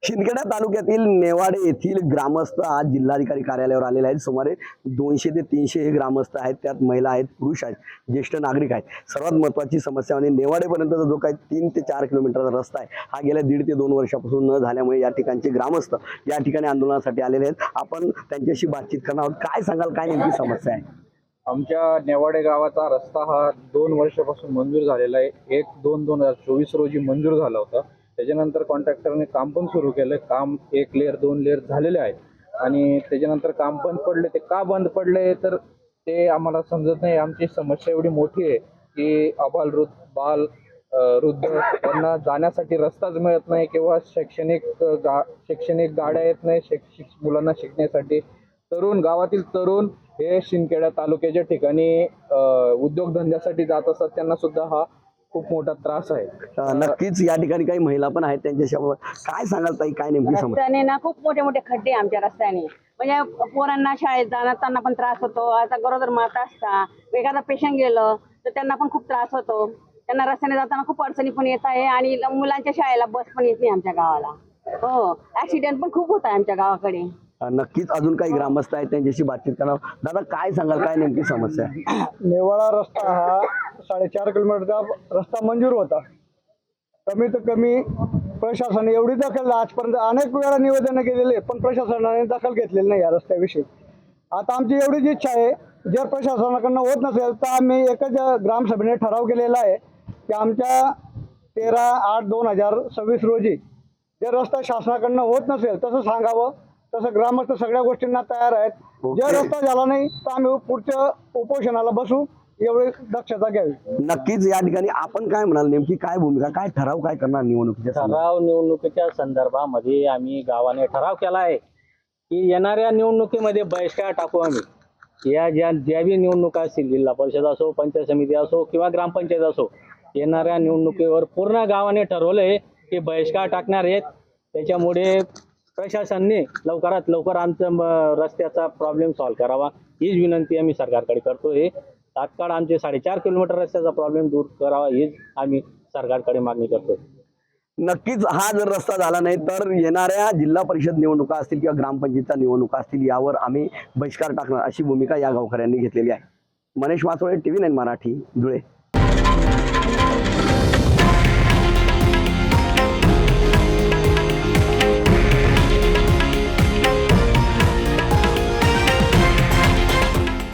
शिंदखेडा तालुक्यातील नेवाडे येथील ग्रामस्थ आज जिल्हाधिकारी कार्यालयावर आलेले आहेत। सुमारे 200 ते 300 हे ग्रामस्थ आहेत, त्यात महिला आहेत, पुरुष आहेत, ज्येष्ठ नागरिक आहेत। सर्वात महत्त्वाची समस्या म्हणजे नेवाडेपर्यंतचा जो काही 3 ते 4 किलोमीटरचा रस्ता आहे, हा गेल्या 1.5 ते 2 वर्षापासून न झाल्यामुळे या ठिकाणचे ग्रामस्थ या ठिकाणी आंदोलनासाठी आलेले आहेत। आपण त्यांच्याशी बातचीत करणार आहोत। काय सांगाल, काय नेमकी समस्या आहे? आमच्या नेवाडे गावाचा रस्ता हा 2 वर्षापासून मंजूर झालेला आहे। 1/2/2024 रोजी मंजूर झाला होता। त्याच्यानंतर कॉन्ट्रॅक्टरने काम पण सुरू केलं। काम 1 लेअर 2 लेअर झालेले आहेत आणि त्याच्यानंतर काम बंद पडले। ते का बंद पडले तर ते आम्हाला समजत नाही। आमची समस्या एवढी मोठी आहे की वृद्ध यांना जाण्यासाठी रस्ताच मिळत नाही किंवा शैक्षणिक गाड्या येत नाही मुलांना शिकण्यासाठी। गावातील तरुण हे शिंदखेडा तालुक्याच्या ठिकाणी उद्योगधंद्यासाठी जात असतात, त्यांना सुद्धा हा खूप मोठा त्रास आहे। नक्कीच या ठिकाणी काही महिला पण आहेत, त्यांच्याशी काय सांगाल ताई, काय नेमकी समस्या? रस्त्याने ना खूप मोठे मोठे खड्डे आमच्या रस्त्याने, म्हणजे पोरांना शाळेत जाताना पण त्रास होतो। आता गरोदर माता असता, एखादा पेशंट गेलं तर त्यांना पण खूप त्रास होतो। त्यांना रस्त्याने जाताना खूप अडचणी पण येत आहे आणि मुलांच्या शाळेला बस पण येत नाही आमच्या गावाला। हो, ऍक्सिडेंट पण खूप होत आहे आमच्या गावाकडे। नक्कीच अजून काही ग्रामस्थ आहेत, त्यांच्याशी बातचीत करणार। दादा, काय सांगाल, काय नेमकी समस्या आहे? नेवाळा रस्ता हा 4.5 किलोमीटरचा रस्ता मंजूर होता। कमीत कमी प्रशासनाने एवढी दखल, आजपर्यंत अनेक वेळा निवेदन केलेले, पण प्रशासनाने दखल घेतलेली नाही या रस्त्याविषयी। आता आमची एवढीच इच्छा आहे, जर प्रशासनाकडनं होत नसेल तर आम्ही एकच ग्रामसभेने ठराव केलेला आहे की आमच्या 13/8/2026 रोजी जर रस्ता शासनाकडनं होत नसेल तसं सांगावं। तसं ग्रामस्थ सगळ्या गोष्टींना तयार आहेत। जर रस्ता झाला नाही तर आम्ही पुढच्या उपोषणाला बसू, एवढी दक्षता घ्यावी। नक्कीच या ठिकाणी आपण काय म्हणाल, नेमकी काय भूमिका, काय ठराव काय करणार निवडणुकीच्या निवडणुकीच्या संदर्भामध्ये आम्ही गावाने ठराव केला आहे की येणाऱ्या निवडणुकीमध्ये बहिष्कार टाकू आम्ही। या ज्या बी निवडणुका असतील, जिल्हा परिषद असो, पंचायत समिती असो किंवा ग्रामपंचायत असो, येणाऱ्या निवडणुकीवर पूर्ण गावाने ठरवलंय की बहिष्कार टाकणार आहेत। त्याच्यामुळे प्रशासनाने लवकरात लवकर आमच्या रस्त्याचा प्रॉब्लेम सॉल्व्ह करावा, हीच विनंती आम्ही सरकारकडे करतोय। तात्काळ आमचे 4.5 किलोमीटर रस्त्याचा प्रॉब्लेम दूर करावा, हीच आम्ही सरकारकडे मागणी करतोय। नक्कीच हा जर रस्ता झाला नाही तर येणाऱ्या जिल्हा परिषद निवडणुका असतील किंवा ग्रामपंचायतच्या निवडणुका असतील, यावर आम्ही बहिष्कार टाकणार अशी भूमिका या गावकऱ्यांनी घेतलेली आहे। मनीष मासोळे, TV9 मराठी, धुळे।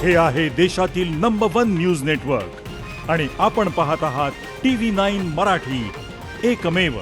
हे आहे देशातील नंबर 1 न्यूज नेटवर्क आणि आपण पाहत आहात TV9 मराठी, एकमेव।